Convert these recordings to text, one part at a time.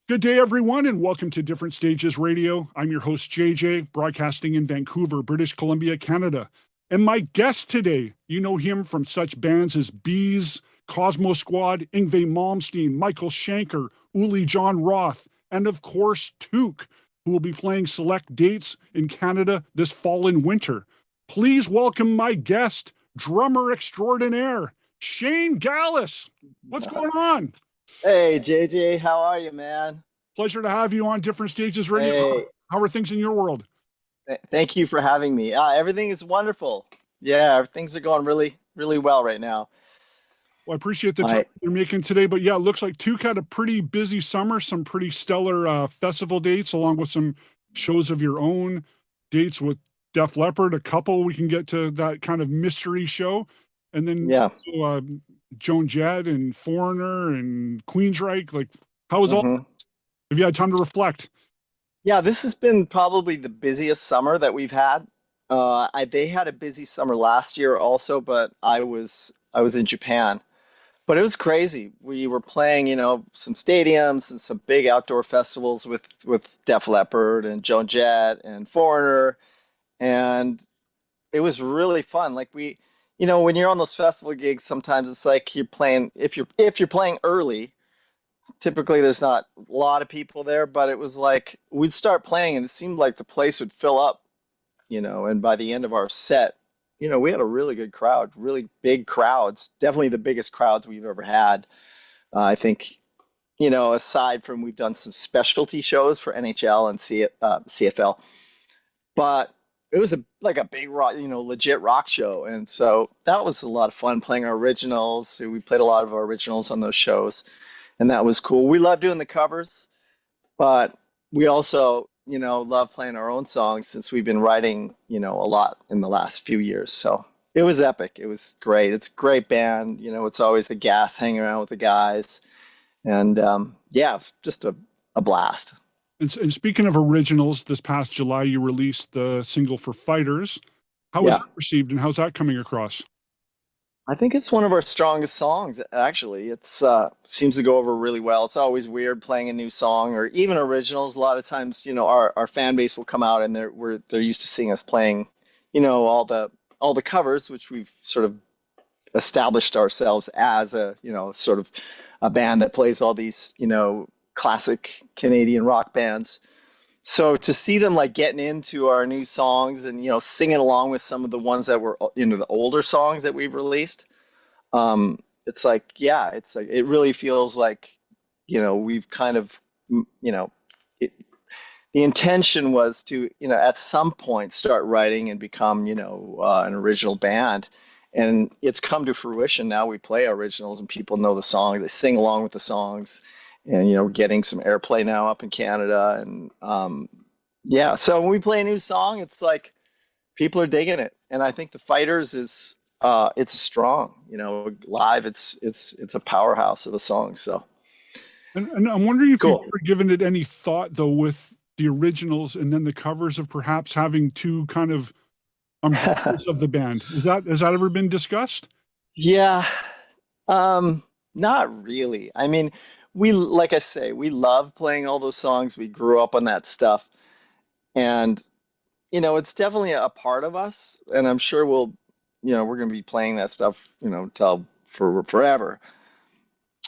Good day, everyone, and welcome to Different Stages Radio. I'm your host, JJ, broadcasting in Vancouver, British Columbia, Canada. And my guest today, you know him from such bands as Bees, Cosmosquad, Yngwie Malmsteen, Michael Schenker, Uli Jon Roth, and of course, Toque, who will be playing select dates in Canada this fall and winter. Please welcome my guest, drummer extraordinaire, Shane Gaalaas. What's going on? Hey, JJ, how are you, man? Pleasure to have you on Different Stages Radio. Hey, How are things in your world? thank you for having me. Everything is wonderful. Yeah, things are going really, really well right now. Well, I appreciate the time I you're making today. But yeah, it looks like Toque had a pretty busy summer, some pretty stellar festival dates, along with some shows of your own, dates with Def Leppard, a couple. We can get to that kind of mystery show. And then yeah. also Joan Jett and Foreigner and Queensrÿche. Like, how was all? hmm Have you had time to reflect? Yeah, this has been probably the busiest summer that we've had. They had a busy summer last year also, but I was in Japan. But it was crazy. We were playing, some stadiums and some big outdoor festivals with Def Leppard and Joan Jett and Foreigner, and it was really fun. Like when you're on those festival gigs, sometimes it's like you're playing if you're playing early, typically there's not a lot of people there, but it was like we'd start playing and it seemed like the place would fill up, and by the end of our set, we had a really good crowd, really big crowds, definitely the biggest crowds we've ever had. I think, aside from we've done some specialty shows for NHL and CFL, but it was like a big rock, legit rock show. And so that was a lot of fun playing our originals. So we played a lot of our originals on those shows, and that was cool. We love doing the covers, but we also, love playing our own songs since we've been writing, a lot in the last few years. So it was epic. It was great. It's a great band. It's always a gas hanging around with the guys. And yeah, it's just a blast. And speaking of originals, this past July you released the single for Fighters. How was Yeah. that received, and how's that coming across? I think it's one of our strongest songs, actually. It's seems to go over really well. It's always weird playing a new song or even originals. A lot of times, our fan base will come out and they're used to seeing us playing, all the covers, which we've sort of established ourselves as a, sort of a band that plays all these, classic Canadian rock bands. So to see them like getting into our new songs and singing along with some of the ones that were the older songs that we've released, it's like yeah, it's like it really feels like we've kind of you know it, the intention was to at some point start writing and become an original band, and it's come to fruition. Now we play originals and people know the song, they sing along with the songs, and we're getting some airplay now up in Canada, and yeah. So when we play a new song, it's like people are digging it, and I think the Fighters is it's strong. Live, it's a powerhouse of a song. So And I'm wondering if you've cool. ever given it any thought, though, with the originals and then the covers, of perhaps having two kind of umbrellas of the band. Has that ever been discussed? Yeah, not really. I mean, like I say, we love playing all those songs. We grew up on that stuff, and it's definitely a part of us, and I'm sure we're going to be playing that stuff, till for forever.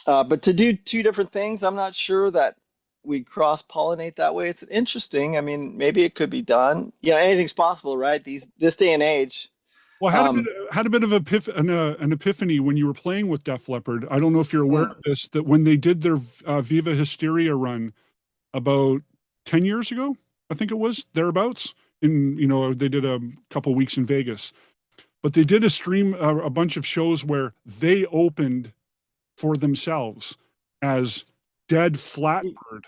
But to do two different things, I'm not sure that we cross-pollinate that way. It's interesting. I mean, maybe it could be done. Anything's possible, right? This day and age. Well, I Um, had a bit of an epiphany when you were playing with Def Leppard. I don't know if you're aware mm, of this, that when they did their Viva Hysteria run about 10 years ago, I think it was thereabouts. They did a couple weeks in Vegas, but they did a bunch of shows where they opened for themselves as Dead Flatbird,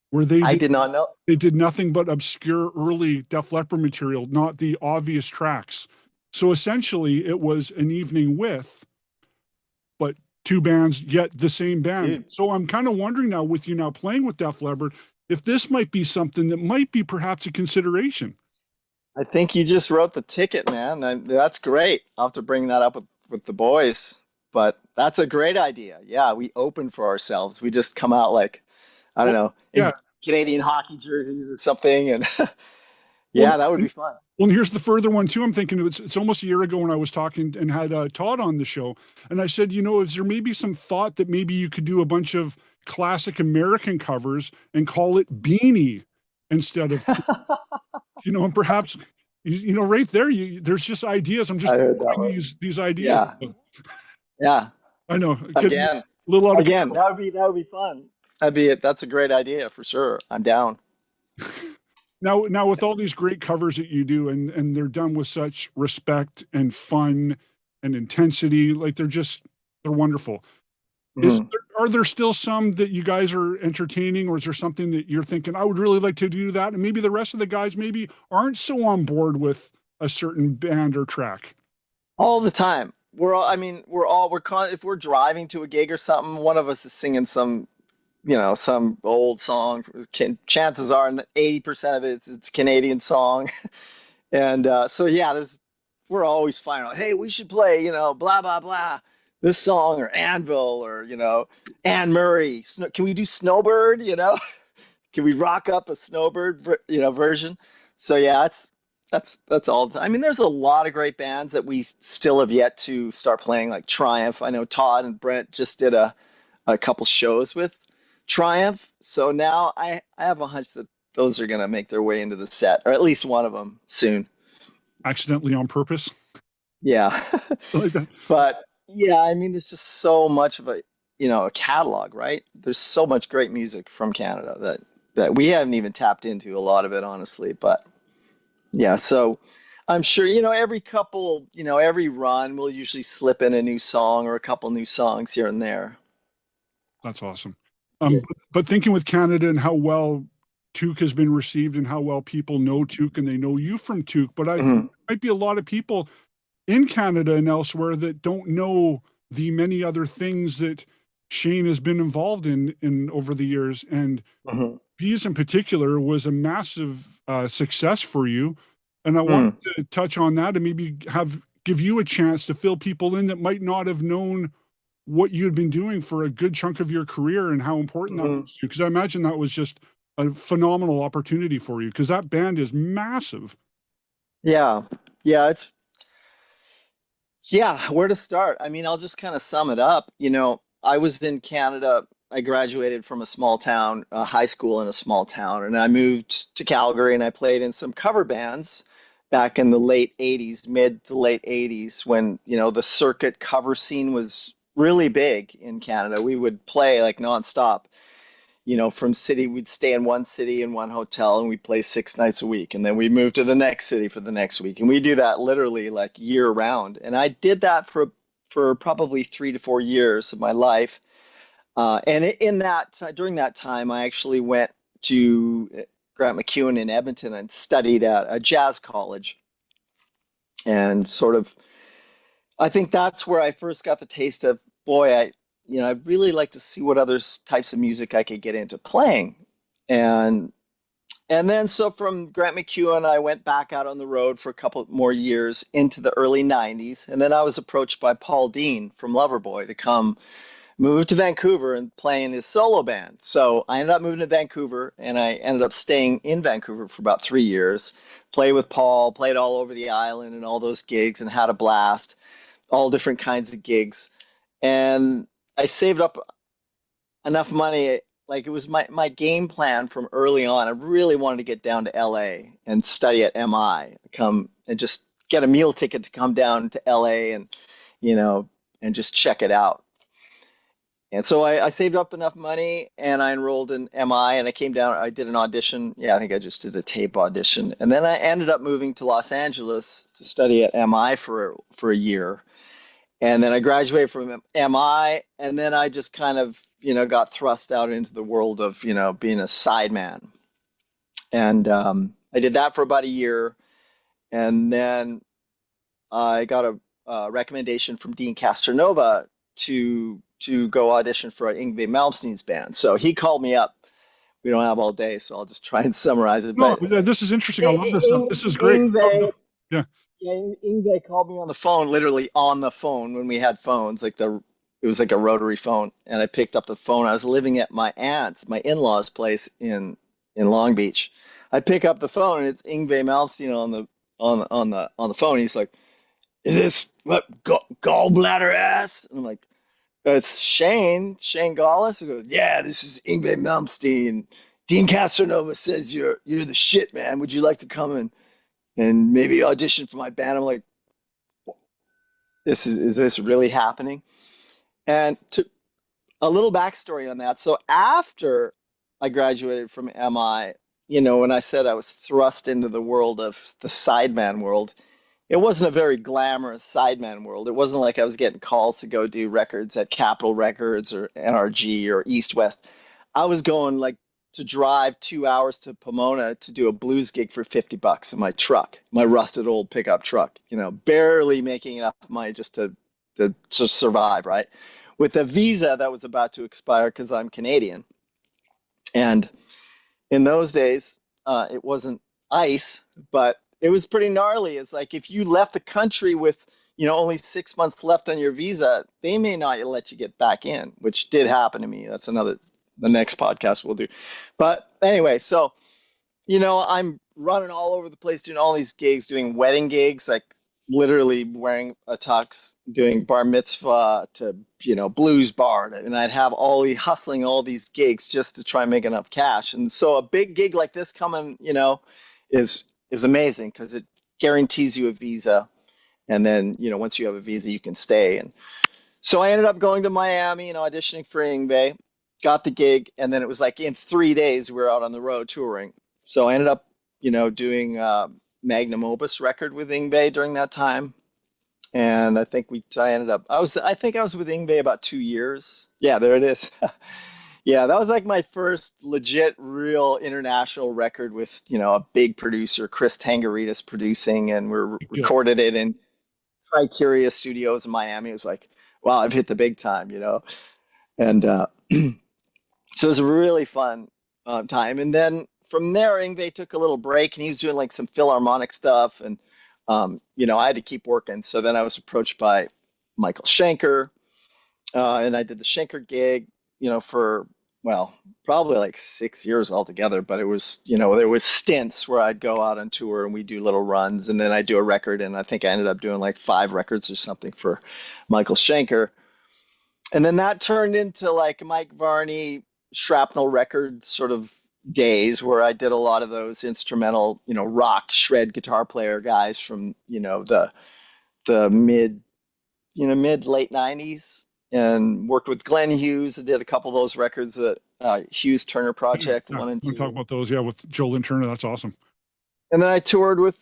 where I did not know. they did nothing but obscure early Def Leppard material, not the obvious tracks. So essentially, it was an evening with, but two bands, yet the same band. Dude, So I'm kind of wondering now, with you now playing with Def Leppard, if this might be something that might be perhaps a consideration. I think you just wrote the ticket, man. That's great. I'll have to bring that up with the boys. But that's a great idea. Yeah, we open for ourselves. We just come out like I don't Well, know, yeah. in Canadian hockey jerseys or something. And Well, yeah, that would be fun. well, and here's the further one too. I'm thinking it's almost a year ago when I was talking and had Todd on the show, and I said, is there maybe some thought that maybe you could do a bunch of classic American covers and call it Beanie instead of, and perhaps, right there, there's just ideas. I'm just I heard that throwing one. these ideas. Yeah, yeah. I know, getting a Again, little out of again, control. that would be fun. That'd be it. That's a great idea for sure. I'm down. Now, with all these great covers that you do, and they're done with such respect and fun and intensity, like they're wonderful. Mhm. Are there still some that you guys are entertaining, or is there something that you're thinking I would really like to do that, and maybe the rest of the guys maybe aren't so on board with a certain band or track? All the time. We're all. I mean, if we're driving to a gig or something, one of us is singing some old song. Chances are 80% of it's Canadian song. And so yeah, we're always finding out, hey, we should play, blah blah blah, this song or Anvil or Anne Murray. Can we do Snowbird? Can we rock up a Snowbird version? So yeah, that's all. I mean, there's a lot of great bands that we still have yet to start playing, like Triumph. I know Todd and Brent just did a couple shows with Triumph. So now I have a hunch that those are gonna make their way into the set, or at least one of them soon. Accidentally on purpose, Yeah. like that. But yeah, I mean, there's just so much of a catalog, right? There's so much great music from Canada that we haven't even tapped into a lot of it, honestly. But yeah, so I'm sure, every run we'll usually slip in a new song or a couple new songs here and there. That's awesome. Yeah. But thinking with Canada and how well Toque has been received and how well people know Toque and they know you from Toque, but I think Mhm. there might be a lot of people in Canada and elsewhere that don't know the many other things that Shane has been involved in over the years. And Mhm. Bees in particular was a massive success for you. And I wanted Mm. to touch on that and maybe give you a chance to fill people in that might not have known what you had been doing for a good chunk of your career and how important that was Mhm. to you. Because I imagine that was just a phenomenal opportunity for you because that band is massive. Yeah. Yeah, yeah, where to start? I mean, I'll just kind of sum it up. I was in Canada. I graduated from a small town, a high school in a small town, and I moved to Calgary and I played in some cover bands back in the late 80s, mid to late 80s, when, the circuit cover scene was really big in Canada. We would play like nonstop. From city, we'd stay in one city in one hotel and we'd play 6 nights a week. And then we moved to the next city for the next week. And we do that literally like year round. And I did that for probably 3 to 4 years of my life. And during that time, I actually went to Grant MacEwan in Edmonton and studied at a jazz college. And I think that's where I first got the taste of, boy, I'd really like to see what other types of music I could get into playing. And and then so from Grant MacEwan, I went back out on the road for a couple more years into the early 90s. And then I was approached by Paul Deen from Loverboy to come move to Vancouver and play in his solo band. So I ended up moving to Vancouver and I ended up staying in Vancouver for about 3 years. Played with Paul, played all over the island and all those gigs and had a blast, all different kinds of gigs. And I saved up enough money. Like, it was my game plan from early on. I really wanted to get down to LA and study at MI, come and just get a meal ticket to come down to LA you know, and just check it out. And so I saved up enough money and I enrolled in MI and I came down. I did an audition. Yeah, I think I just did a tape audition. And then I ended up moving to Los Angeles to study at MI for a year. And then I graduated from MI, and then I just kind of, got thrust out into the world of, being a sideman. And I did that for about a year, and then I got a recommendation from Deen Castronovo to go audition for Yngwie Malmsteen's band. So he called me up. We don't have all day, so I'll just try and summarize it. No, But this is interesting. I love this stuff. This is great. No, no, Yngwie, yeah, yeah, Yngwie called me on the phone, literally on the phone when we had phones, like it was like a rotary phone, and I picked up the phone. I was living at my aunt's, my in-laws' place in Long Beach. I pick up the phone, and it's Yngwie Malmsteen on the phone. He's like, "Is this what gallbladder ass?" And I'm like, "It's Shane Gaalaas." He goes, "Yeah, this is Yngwie Malmsteen. Deen Castronovo says you're the shit, man. Would you like to come and maybe audition for my band?" I'm like, "Is this really happening?" And to a little backstory on that. So after I graduated from MI, when I said I was thrust into the world of the sideman world, it wasn't a very glamorous sideman world. It wasn't like I was getting calls to go do records at Capitol Records or NRG or East West. I was going like to drive 2 hours to Pomona to do a blues gig for $50 in my truck, my rusted old pickup truck, barely making enough money just to survive, right? With a visa that was about to expire because I'm Canadian. And in those days, it wasn't ICE, but it was pretty gnarly. It's like if you left the country with, only 6 months left on your visa, they may not let you get back in, which did happen to me. That's the next podcast we'll do. But anyway, so, I'm running all over the place doing all these gigs, doing wedding gigs, like literally wearing a tux, doing bar mitzvah to, blues bar. And I'd have hustling all these gigs just to try and make enough cash. And so a big gig like this coming, is amazing because it guarantees you a visa. And then, once you have a visa, you can stay. And so I ended up going to Miami and auditioning for Yngwie, got the gig. And then it was like in 3 days, we were out on the road touring. So I ended up, doing magnum opus record with Yngwie during that time. And I think I think I was with Yngwie about 2 years. Yeah, there it is. Yeah, that was like my first legit, real international record with, a big producer, Chris Tangaridis producing, and Yeah. recorded it in Criteria Studios in Miami. It was like, wow, I've hit the big time, And so it was a really fun time. And then from there, Yngwie took a little break, and he was doing like some Philharmonic stuff, and I had to keep working. So then I was approached by Michael Schenker, and I did the Schenker gig, for probably like 6 years altogether. But it was, there was stints where I'd go out on tour and we do little runs, and then I do a record, and I think I ended up doing like 5 records or something for Michael Schenker. And then that turned into like Mike Varney shrapnel record sort of days where I did a lot of those instrumental, rock shred guitar player guys from, the mid late 90s, and worked with Glenn Hughes. I did a couple of those records at Hughes Turner Project Yeah. 1 and We 2. talk about those. Yeah. With Joe Lynn Turner. That's awesome. And then I toured with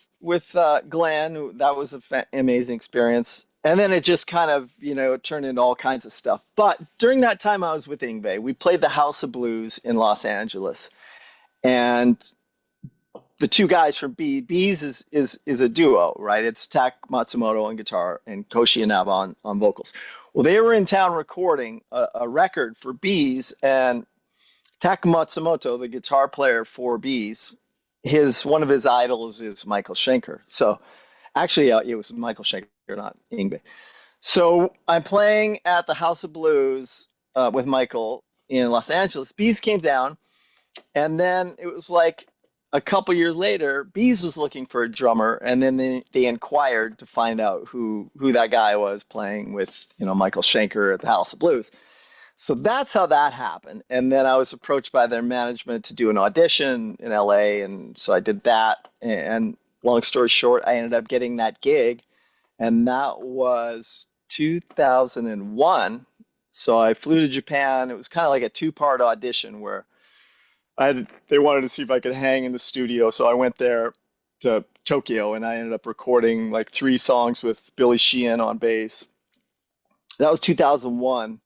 Glenn. That was an amazing experience. And then it just kind of, it turned into all kinds of stuff. But during that time I was with Yngwie, we played the House of Blues in Los Angeles. And the two guys from Bees is a duo, right? It's Tak Matsumoto on guitar and Koshi Inaba on vocals. Well, they were in town recording a record for Bees, and Tak Matsumoto, the guitar player for Bees, one of his idols is Michael Schenker. So actually, it was Michael Schenker, not Yngwie. So I'm playing at the House of Blues with Michael in Los Angeles. Bees came down, and then it was like a couple years later, Bees was looking for a drummer, and then they inquired to find out who that guy was playing with, Michael Schenker at the House of Blues. So that's how that happened. And then I was approached by their management to do an audition in LA, and so I did that. And long story short, I ended up getting that gig, and that was 2001. So I flew to Japan. It was kind of like a 2-part audition where they wanted to see if I could hang in the studio. So I went there to Tokyo, and I ended up recording like 3 songs with Billy Sheehan on bass. That was 2001,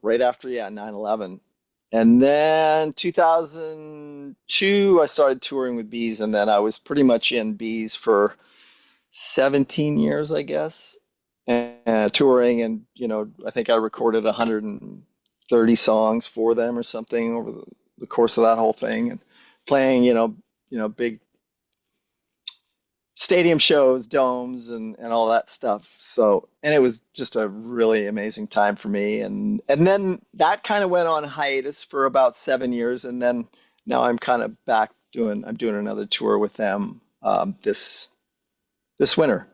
right after 9/11. And then 2002, I started touring with Bees, and then I was pretty much in Bees for 17 years, I guess, and touring. And I think I recorded 130 songs for them or something over the course of that whole thing, and playing big stadium shows, domes, and all that stuff. So, and it was just a really amazing time for me. And then that kind of went on hiatus for about 7 years, and then now I'm kind of back I'm doing another tour with them this winter.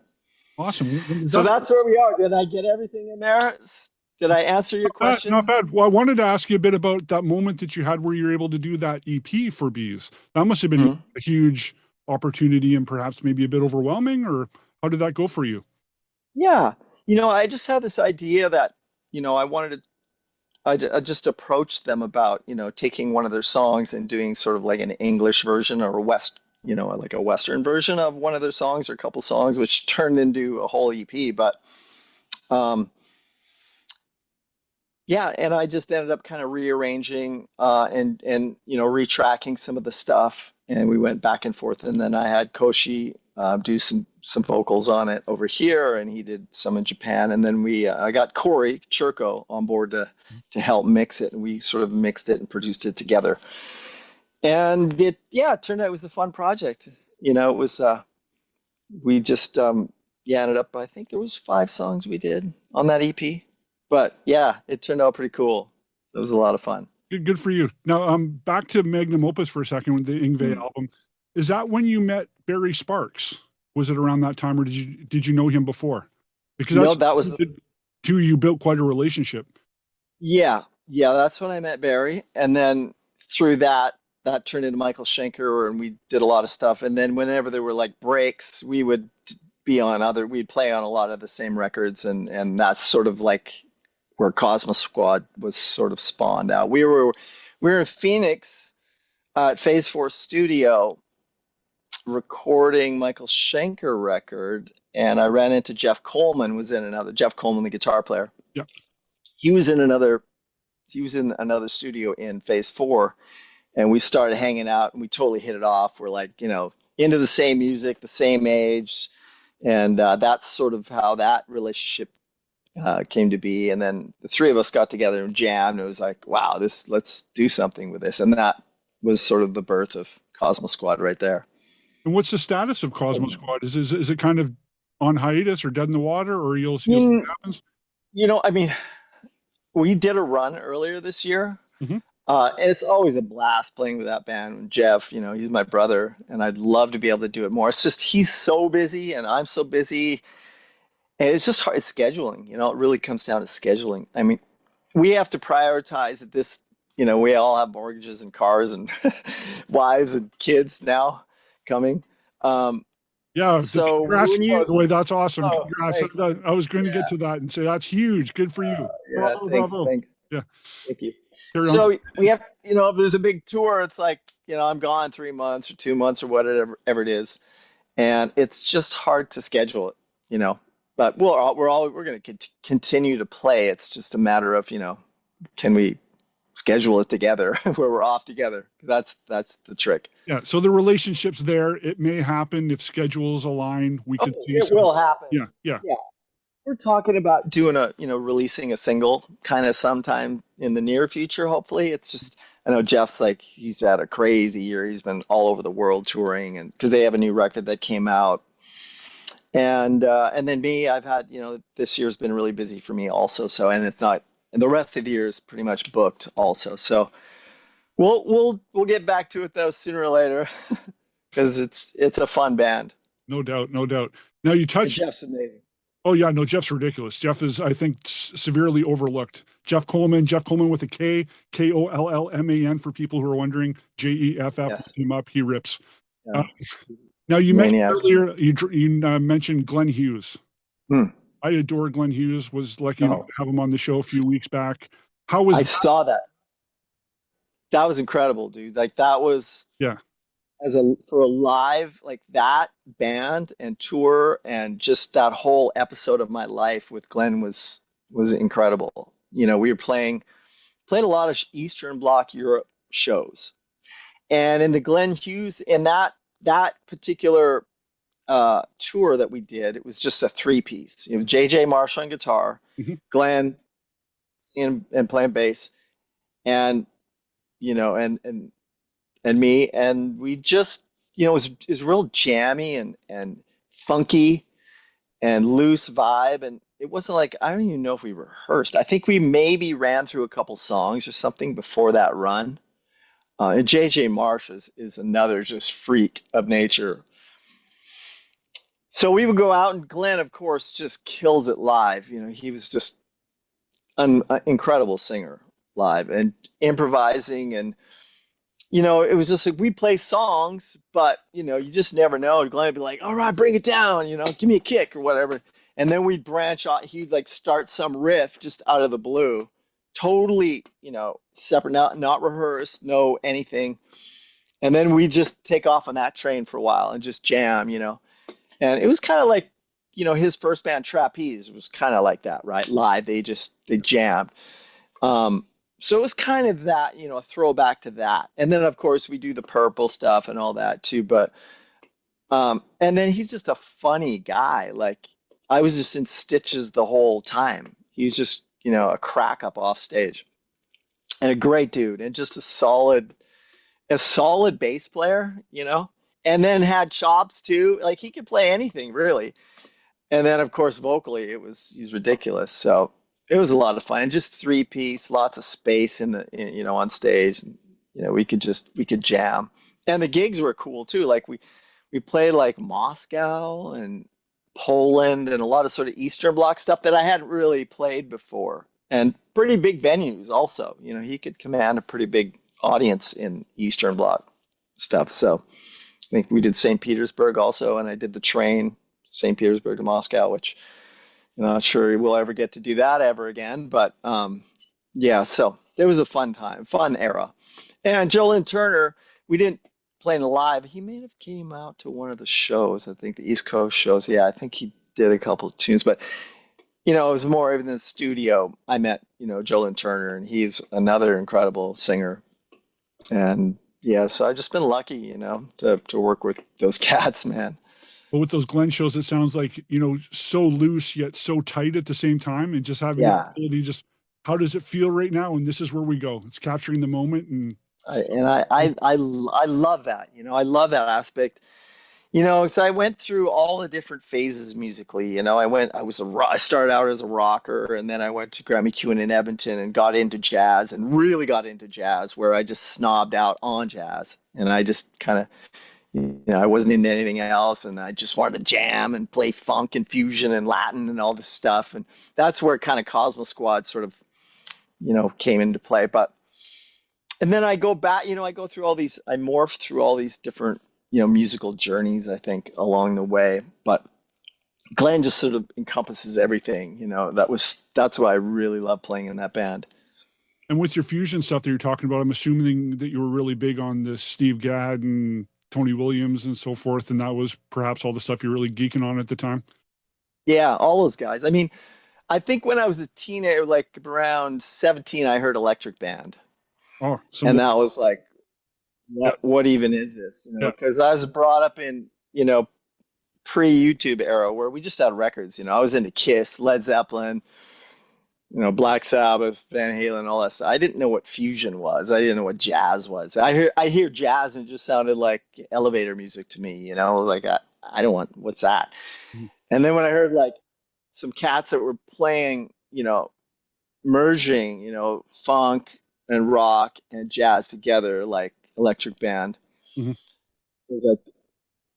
Awesome. When does So that that's where we are. Did I get everything in there? Did I answer your Not question? bad. Well, I wanted to ask you a bit about that moment that you had where you were able to do that EP for Bees. That must have been Mhm. a huge opportunity and perhaps maybe a bit overwhelming, or how did that go for you? Yeah. I just had this idea that, I wanted to I just approached them about, taking one of their songs and doing sort of like an English version or a like a Western version of one of their songs or a couple songs, which turned into a whole EP. But um, yeah, and I just ended up kind of rearranging and retracking some of the stuff, and we went back and forth. And then I had Koshi do some vocals on it over here, and he did some in Japan. And then I got Corey Churko on board to help mix it, and we sort of mixed it and produced it together. And it turned out it was a fun project. It was we just ended up. I think there was 5 songs we did on that EP. But yeah, it turned out pretty cool. It was a lot of fun. Good for you. Now, back to Magnum Opus for a second with the Yngwie Mm. album. Is that when you met Barry Sparks? Was it around that time, or did you know him before? Because No, that's that was two you built quite a relationship. yeah, that's when I met Barry, and then through that turned into Michael Schenker, and we did a lot of stuff. And then whenever there were like breaks, we'd play on a lot of the same records, and that's sort of like where Cosmosquad was sort of spawned out. We were in Phoenix at Phase 4 Studio recording Michael Schenker record, and I ran into Jeff Kollman, the guitar player. Yeah. He was in another studio in Phase 4, and we started hanging out, and we totally hit it off. We're like, into the same music, the same age, and that's sort of how that relationship came to be. And then the three of us got together and jammed. And it was like, wow, let's do something with this. And that was sort of the birth of Cosmosquad right there. And what's the status of Cosmosquad? Is it kind of on hiatus or dead in the water, or you'll see what You, happens? I mean, we did a run earlier this year. Hmm. And it's always a blast playing with that band. Jeff, he's my brother, and I'd love to be able to do it more. It's just he's so busy, and I'm so busy, and it's just hard. It's scheduling. It really comes down to scheduling. I mean, we have to prioritize at this. We all have mortgages and cars and wives and kids now coming. Um, Yeah, so congrats, when by you, the way. That's awesome. oh, Congrats. thanks. I was going to get Yeah, to that and say that's huge. Good for you. yeah, Bravo, thanks, bravo. thanks, Yeah, thank you. carry on. So we have, if there's a big tour, it's like, I'm gone 3 months or 2 months or whatever it is, and it's just hard to schedule it, But we're going to continue to play. It's just a matter of, can we schedule it together where we're off together? That's the trick. Yeah, so the relationship's there. It may happen if schedules align. We Oh, could see it some. will happen. Yeah, yeah. Yeah. We're talking about doing releasing a single kind of sometime in the near future, hopefully. It's just, I know Jeff's like, he's had a crazy year. He's been all over the world touring, and because they have a new record that came out. And then me, I've had, this year's been really busy for me also. So, and the rest of the year is pretty much booked also. So we'll get back to it though sooner or later because it's a fun band. No doubt, no doubt. Now you And touched. Jeff's amazing. Oh yeah, no, Jeff's ridiculous. Jeff is, I think, severely overlooked. Jeff Kollman with a K, Kollman for people who are wondering. Jeff, look Yes. him up. He rips. Uh, Yeah. now you mentioned Maniac. earlier, you mentioned Glenn Hughes. Hmm. I adore Glenn Hughes. Was lucky enough Oh, to have him on the show a few weeks back. How was I that? saw that. That was incredible, dude. Like that was Yeah, for a live like that band and tour and just that whole episode of my life with Glenn was incredible. We were played a lot of Eastern Bloc Europe shows, and in the Glenn Hughes in that particular tour that we did, it was just a three piece. It was JJ Marsh on guitar, mhm. Glenn and playing bass, and and me, and we just, it was real jammy and funky and loose vibe. And it wasn't like, I don't even know if we rehearsed. I think we maybe ran through a couple songs or something before that run. And JJ Marsh is another just freak of nature. So we would go out, and Glenn, of course, just kills it live. He was just an incredible singer live and improvising. And, it was just like we play songs, but, you just never know. Glenn would be like, all right, bring it down, give me a kick or whatever. And then we'd branch out. He'd like start some riff just out of the blue, totally, separate, not rehearsed, no anything. And then we just take off on that train for a while and just jam. And it was kind of like, his first band Trapeze was kind of like that, right? Live, they jammed. So it was kind of that, a throwback to that. And then of course we do the Purple stuff and all that too. But and then he's just a funny guy. Like I was just in stitches the whole time. He's just, a crack up off stage, and a great dude, and just a solid bass player, and then had chops too. Like he could play anything really. And then of course vocally he's ridiculous. So it was a lot of fun, and just 3-piece, lots of space on stage. And, we could jam, and the gigs were cool too. Like we played like Moscow and Poland and a lot of sort of Eastern Bloc stuff that I hadn't really played before, and pretty big venues also. He could command a pretty big audience in Eastern Bloc stuff. So I think we did St. Petersburg also, and I did the train St. Petersburg to Moscow, which I'm not sure we'll ever get to do that ever again. But yeah, so it was a fun era. And Lynn Turner, we didn't play him live. He may have came out to one of the shows, I think the East Coast shows. Yeah, I think he did a couple of tunes, but it was more even in the studio. I met, Lynn Turner, and he's another incredible singer. And yeah, so I've just been lucky, to work with those cats, man. But with those Glenn shows, it sounds like, so loose yet so tight at the same time, and just having the Yeah. ability, just how does it feel right now? And this is where we go. It's capturing the moment. And I love that. I love that aspect. So I went through all the different phases musically. I started out as a rocker, and then I went to Grammy Q in Edmonton and got into jazz, and really got into jazz, where I just snobbed out on jazz, and I just kind of, I wasn't into anything else, and I just wanted to jam and play funk and fusion and Latin and all this stuff, and that's where kind of Cosmosquad sort of, came into play. And then I go back, I go through I morph through all these different, musical journeys, I think, along the way. But Glenn just sort of encompasses everything, that's why I really love playing in that band. And with your fusion stuff that you're talking about, I'm assuming that you were really big on the Steve Gadd and Tony Williams and so forth, and that was perhaps all the stuff you're really geeking on at the time. Yeah, all those guys. I mean, I think when I was a teenager, like around 17, I heard Electric Band. Oh, and that was like, what even is this? Because I was brought up in, pre-YouTube era where we just had records. I was into Kiss, Led Zeppelin, Black Sabbath, Van Halen, all that stuff. I didn't know what fusion was. I didn't know what jazz was. I hear jazz, and it just sounded like elevator music to me. Like I don't want, what's that? Mhm. And then when I heard like some cats that were playing, merging, funk and rock and jazz together, like Electric Band. Mhm. It was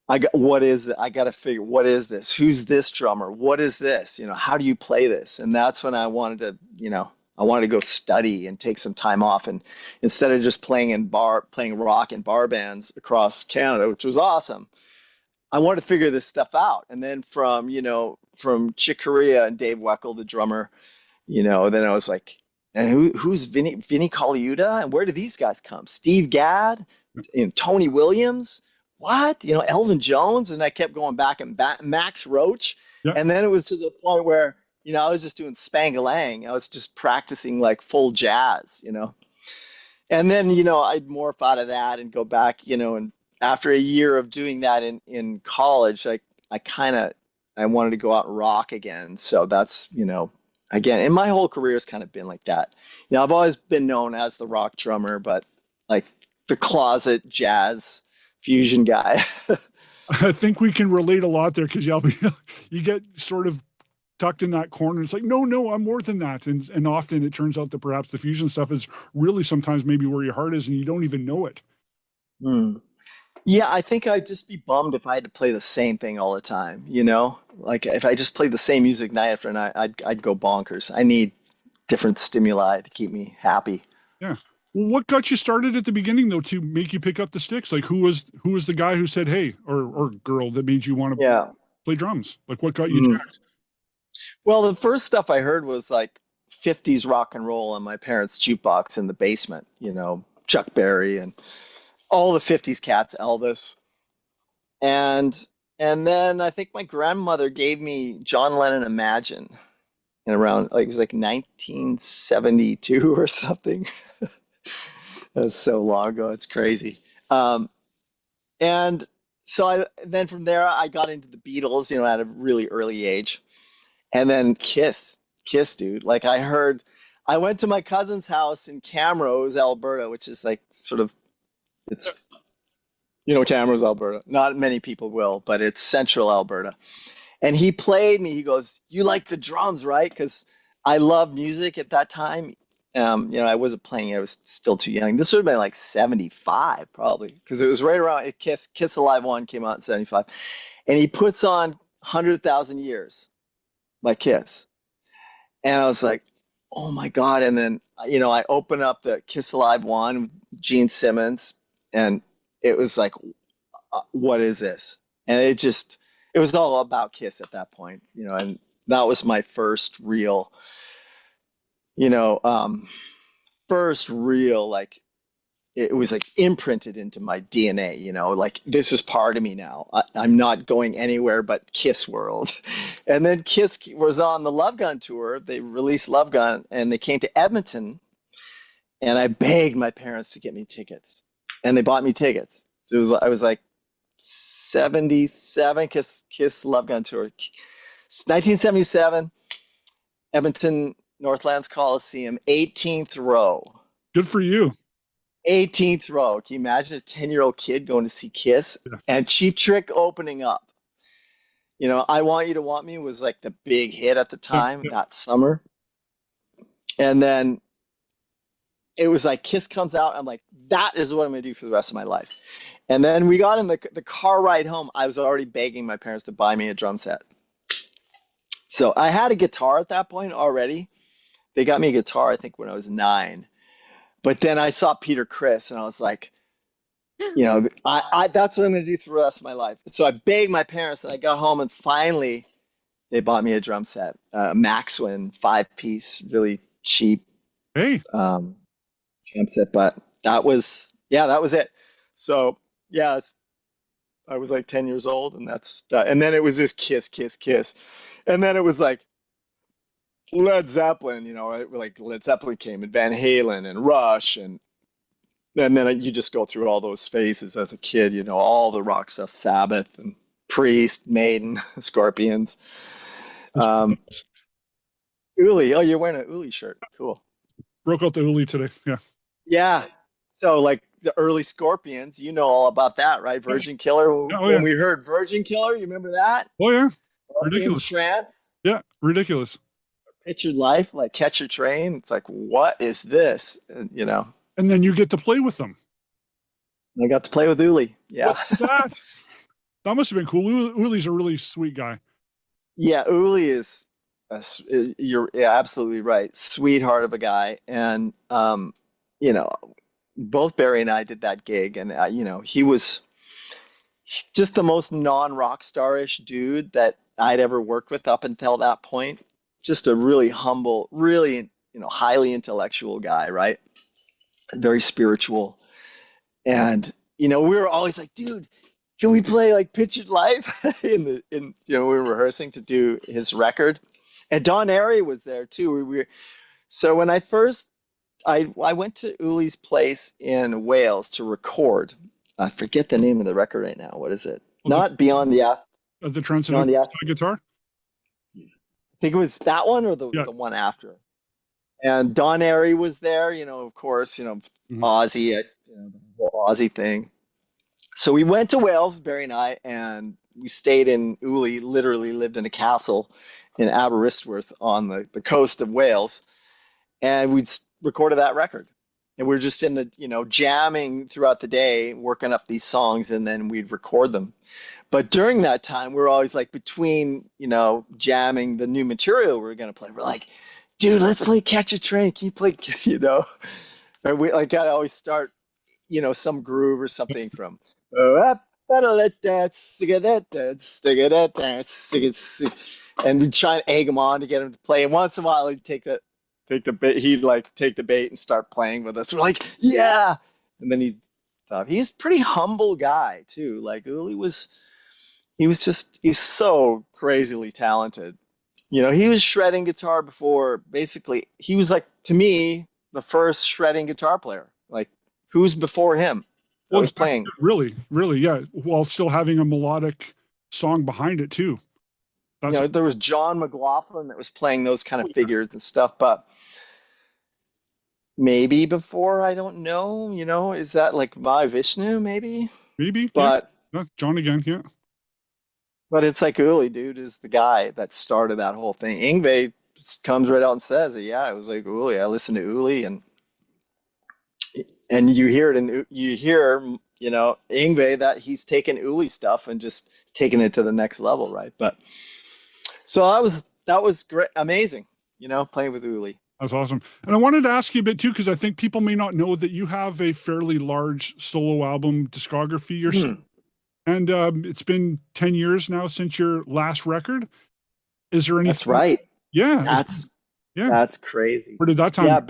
like, what is it? I got to figure, what is this? Who's this drummer? What is this? How do you play this? And that's when I wanted to go study and take some time off. And instead of just playing rock and bar bands across Canada, which was awesome, I wanted to figure this stuff out. And then from Chick Corea and Dave Weckl, the drummer, then I was like, and who's Vinny Colaiuta, and where do these guys come? Steve Gadd, Tony Williams, what? Elvin Jones, and I kept going back and back, Max Roach, Yeah. and then it was to the point where I was just doing Spangalang. I was just practicing like full jazz, and then I'd morph out of that and go back, and after a year of doing that in college, I wanted to go out and rock again. So that's again, and my whole career has kind of been like that. I've always been known as the rock drummer, but like the closet jazz fusion guy. I think we can relate a lot there because you get sort of tucked in that corner. It's like, no, no, I'm more than that. And often it turns out that perhaps the fusion stuff is really sometimes maybe where your heart is and you don't even know it. Hmm. Yeah, I think I'd just be bummed if I had to play the same thing all the time, you know? Like if I just played the same music night after night, I'd go bonkers. I need different stimuli to keep me happy. Yeah. Well, what got you started at the beginning though to make you pick up the sticks? Like who was the guy who said, hey, or girl that made you want to Yeah. play drums? Like what got you Mm. jacked? Well, the first stuff I heard was like 50s rock and roll on my parents' jukebox in the basement, you know, Chuck Berry and all the 50s cats, Elvis. And and then I think my grandmother gave me John Lennon Imagine in around like it was like 1972 or something. That was so long ago. It's crazy. Um, and so I then from there I got into the Beatles, you know, at a really early age. And then Kiss, dude. Like I went to my cousin's house in Camrose, Alberta, which is like sort of it's you know Camrose, Alberta. Not many people will, but it's central Alberta. And he played me. He goes, "You like the drums, right?" Because I loved music at that time. You know, I wasn't playing. I was still too young. This would have been like 75 probably, because it was right around Kiss Alive 1 came out in 75. And he puts on 100,000 Years by Kiss. And I was like, oh my God. And then, you know, I open up the Kiss Alive 1 with Gene Simmons, and it was like, what is this? And it was all about Kiss at that point, you know, and that was my you know, first real, like, it was like imprinted into my DNA, you know, like this is part of me now. I'm not going anywhere but Kiss World. And then Kiss was on the Love Gun tour. They released Love Gun and they came to Edmonton and I begged my parents to get me tickets. And they bought me tickets. I was like 77 Kiss Love Gun tour. 1977, Edmonton Northlands Coliseum, 18th row. Good for you. 18th row. Can you imagine a 10-year-old kid going to see Kiss Yeah. and Cheap Trick opening up? You know, I Want You to Want Me was like the big hit at the Yeah. time Yeah. that summer. And then it was like Kiss comes out. I'm like, that is what I'm going to do for the rest of my life. And then we got in the car ride home. I was already begging my parents to buy me a drum set. So I had a guitar at that point already. They got me a guitar, I think, when I was 9. But then I saw Peter Criss and I was like, you know, that's what I'm going to do for the rest of my life. So I begged my parents and I got home and finally they bought me a drum set, Maxwin 5-piece, really cheap Hey, um, drum set. But that was it. So yeah, I was like 10 years old and and then it was just Kiss, Kiss, Kiss. And then it was like Led Zeppelin, you know, like Led Zeppelin came and Van Halen and Rush and then you just go through all those phases as a kid, you know, all the rock stuff, Sabbath and Priest, Maiden, Scorpions. this Um, Uli, oh, you're wearing an Uli shirt. Cool. broke out the Uli today. Yeah. Yeah. So like the early Scorpions, you know all about that, right? Yeah. Virgin Killer. Oh When yeah. we heard Virgin Killer, you remember that? Oh yeah. In Ridiculous. Trance, Yeah. Ridiculous. Pictured Life, like Catch Your Train. It's like, what is this? And, you know, And then you get to play with them. I got to play with Uli. Yeah. What's that? That must have been cool. Uli's a really sweet guy. Yeah, Uli is you're absolutely right. Sweetheart of a guy, and you know, both Barry and I did that gig, and you know, he was just the most non-rock starish dude that I'd ever worked with up until that point. Just a really humble, really, you know, highly intellectual guy, right? Very spiritual, and you know, we were always like, dude, can we play like Pictured Life in you know, we were rehearsing to do his record. And Don Airy was there too. So when I went to Uli's place in Wales to record. I forget the name of the record right now. What is it? Oh, the, Not Beyond the Ass. the Transcendental Beyond the Ass. guitar. I think it was that one or Yeah. the one after. And Don Airy was there. You know, of course. You know, Mhm. Ozzy. You know, the whole Ozzy thing. So we went to Wales, Barry and I, and we stayed in Uli, literally lived in a castle in Aberystwyth on the coast of Wales, and we recorded that record. And we are just in the, jamming throughout the day, working up these songs, and then we'd record them. But during that time, we're always like between, jamming the new material we're gonna play. We're like, dude, let's play Catch a Train. Can you play, And we like I always start, some groove or something from and we try and egg him on to get him to play. And once in a while he'd take the bait, he'd like take the bait and start playing with us. We're like, yeah. And then he'd stop. He's a pretty humble guy too. Like Uli was he's so crazily talented. He was shredding guitar before basically he was like to me the first shredding guitar player. Like who's before him that Well, was playing? really, really, yeah. While still having a melodic song behind it too. That's There was John McLaughlin that was playing those kind of figures and stuff, but maybe before, I don't know, is that like my Vishnu maybe? maybe, yeah. But John again, yeah. but it's like Uli, dude, is the guy that started that whole thing. Yngwie comes right out and says, yeah, it was like Uli. I listened to Uli and you hear it and you hear, Yngwie that he's taken Uli stuff and just taken it to the next level, right? But so that was great, amazing, playing with Uli. That's awesome. And I wanted to ask you a bit too, because I think people may not know that you have a fairly large solo album discography yourself. And it's been 10 years now since your last record. Is there anything? That's right. Yeah. That's crazy. Where did that time? Yeah,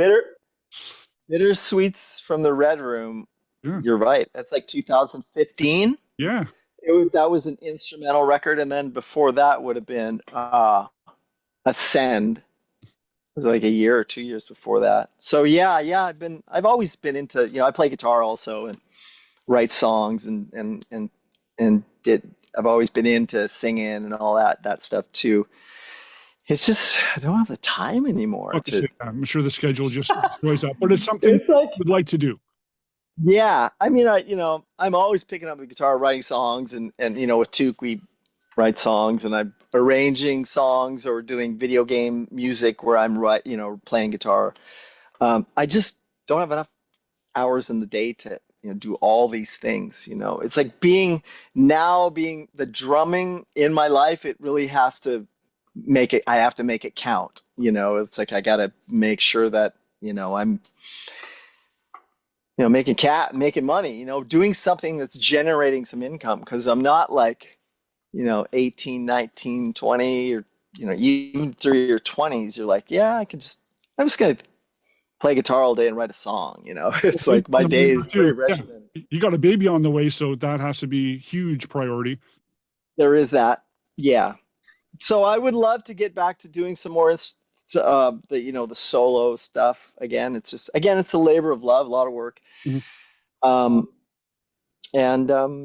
Bittersweets from the Red Room. Yeah. You're right. That's like 2015. Yeah. That was an instrumental record, and then before that would have been Ascend. It was like a year or 2 years before that. So yeah, I've always been into, I play guitar also and write songs and I've always been into singing and all that stuff too. It's just I don't have the time anymore. I'm sure the schedule just goes up, but it's something It's like, you'd like to do. yeah, I mean, I'm always picking up the guitar, writing songs, and with Toque we write songs, and I'm arranging songs or doing video game music where I'm playing guitar. I just don't have enough hours in the day to do all these things. It's like being the drumming in my life. It really has to I have to make it count. It's like I got to make sure that I'm making money, doing something that's generating some income, because I'm not like, 18, 19, 20, or, even through your 20s, you're like, yeah, I'm just going to play guitar all day and write a song, It's like my day is pretty regimented. Yeah. You got a baby on the way, so that has to be huge priority. There is that. Yeah. So I would love to get back to doing some more the solo stuff again. It's a labor of love, a lot of work. Mm-hmm.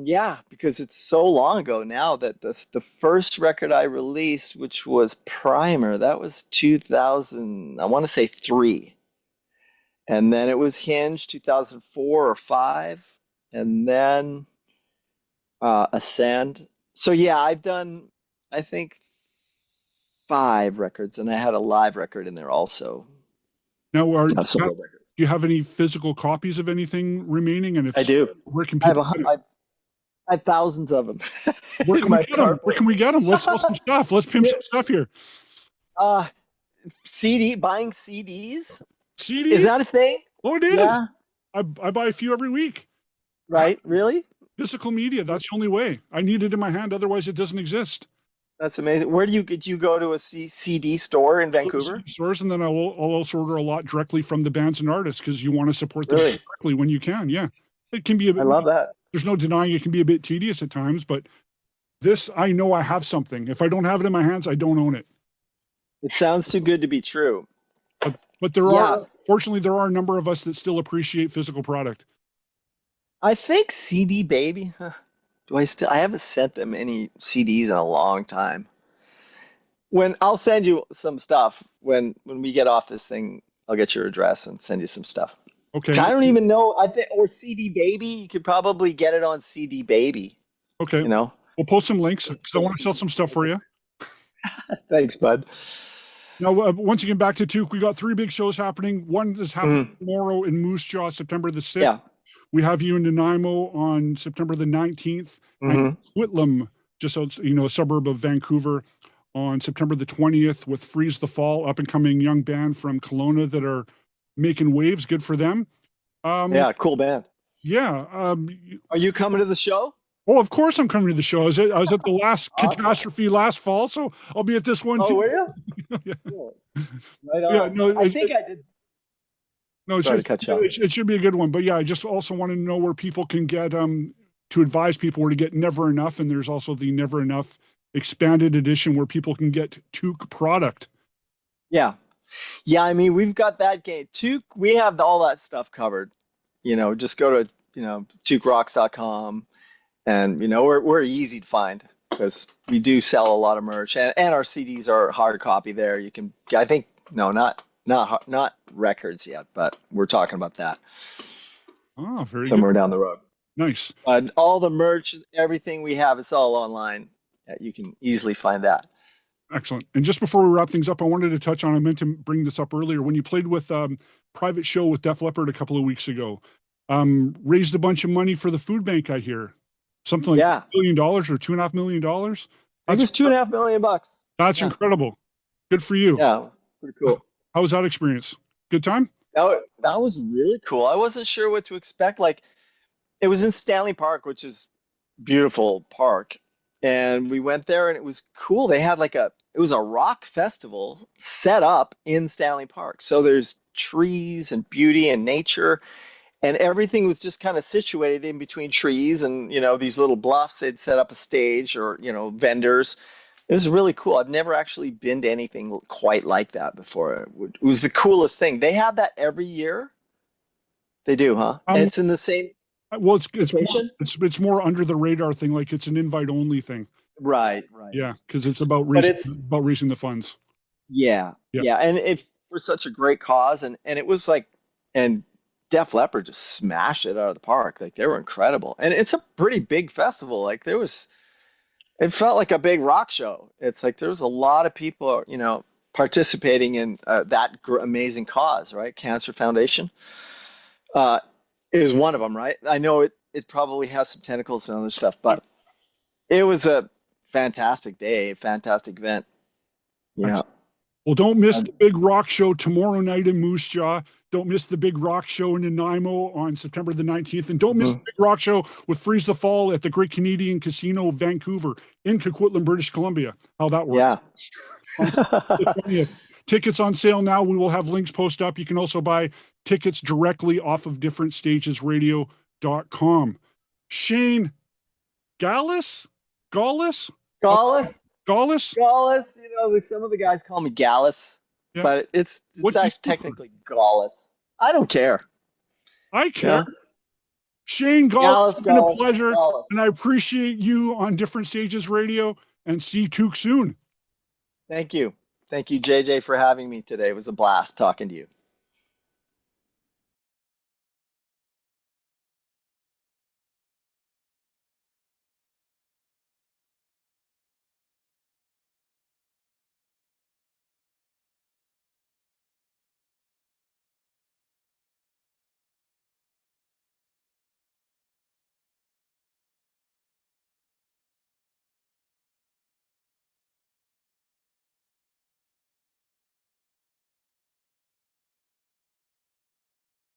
Yeah, because it's so long ago now that the first record I released, which was Primer, that was 2000, I want to say 3. And then it was Hinge 2004 or 5, and then Ascend. So yeah, I've done, I think, 5 records, and I had a live record in there also. Now, Solo records. Do you have any physical copies of anything remaining? And if I do, where can people I have thousands of them. Where can we get them? Where can we get them? Let's sell some stuff. Let's pimp some stuff here. Buying CDs. CDs? Is that a thing? Oh, it is. Yeah. I buy a few every week. Right? Really? Physical media. That's the only way. I need it in my hand. Otherwise, it doesn't exist. That's amazing. Where do you go to a CD store in Vancouver? Stores, and then I'll also order a lot directly from the bands and artists, because you want to support them directly when you can. Yeah, it can be a bit. I love that. There's no denying it can be a bit tedious at times, but this, I know I have something. If I don't have it in my hands, I don't own it. It sounds too good to be true. But fortunately, there are a number of us that still appreciate physical product. I think CD Baby. I haven't sent them any CDs in a long time. I'll send you some stuff when we get off this thing. I'll get your address and send you some stuff. Okay. I don't even know. I think, or CD Baby. You could probably get it on CD Baby. Okay. You know. We'll post some links because I want to sell some stuff for you. Thanks, bud. Now, once again, back to Toque. We got 3 big shows happening. One is happening tomorrow in Moose Jaw, September the 6th. Yeah. We have you in Nanaimo on September the 19th, and Whitlam, just a suburb of Vancouver, on September the 20th with Freeze the Fall, up and coming young band from Kelowna that are making waves. Good for them. Yeah, cool band. Yeah. Are you coming to the show? Oh, of course I'm coming to the show. I was at the last catastrophe last fall, so I'll be at this one too. Oh, were you? Yeah. Cool. Right on. Yeah, no, I think I did. No, it should be a good one. But yeah, I just also want to know where people can get to advise people where to get Never Enough, and there's also the Never Enough expanded edition where people can get Toque product. Yeah. Yeah, I mean, we've got that game. Toque, we have all that stuff covered. Just go to, ToqueRocks.com, and we're easy to find because we do sell a lot of merch, and our CDs are hard copy there. You can, I think, no, not records yet, but we're talking about that. Oh, very somewhere good. Down the road. Nice. All the merch, everything we have, it's all online. You can easily find that. Excellent. And just before we wrap things up, I wanted to touch on, I meant to bring this up earlier, when you played with Private Show with Def Leppard a couple of weeks ago, raised a bunch of money for the food bank, I hear. Something like $1 million or $2.5 million. It was $2.5 million. That's incredible. Good for you. Yeah, pretty cool. How was that experience? Good time? That was really cool. I wasn't sure what to expect. Like, it was in Stanley Park, which is beautiful park. And we went there and it was cool. They had it was a rock festival set up in Stanley Park. So there's trees and beauty and nature, and everything was just kind of situated in between trees and, these little bluffs. They'd set up a stage or, vendors. It was really cool. I've never actually been to anything quite like that before. It was the coolest thing. They have that every year. They do, huh? And it's in the same. Well, it's more under the radar thing. Like it's an invite only thing. Right. Yeah, because it's about raising the funds. Yeah. And it for such a great cause, and it was and Def Leppard just smashed it out of the park. Like, they were incredible, and it's a pretty big festival. Like, it felt like a big rock show. It's like there was a lot of people, participating in that amazing cause. Right, Cancer Foundation. Is one of them, right? I know it probably has some tentacles and other stuff, but it was a fantastic day, fantastic event. Yeah. Well, don't miss the big rock show tomorrow night in Moose Jaw. Don't miss the big rock show in Nanaimo on September the 19th. And don't miss the big rock show with Freeze the Fall at the Great Canadian Casino, Vancouver, in Coquitlam, British Columbia. How that works. Yeah. Tickets on sale now. We will have links posted up. You can also buy tickets directly off of differentstagesradio.com. Shane, Gaalaas? Some of the guys call me Gaalaas, but it's actually technically Gaalaas. I don't care. I care. Yeah. Shane, Gaalaas, it's been a pleasure, and I appreciate you on Different Stages Radio, and see Toque soon. Thank you. Thank you, JJ, for having me today. It was a blast talking to you.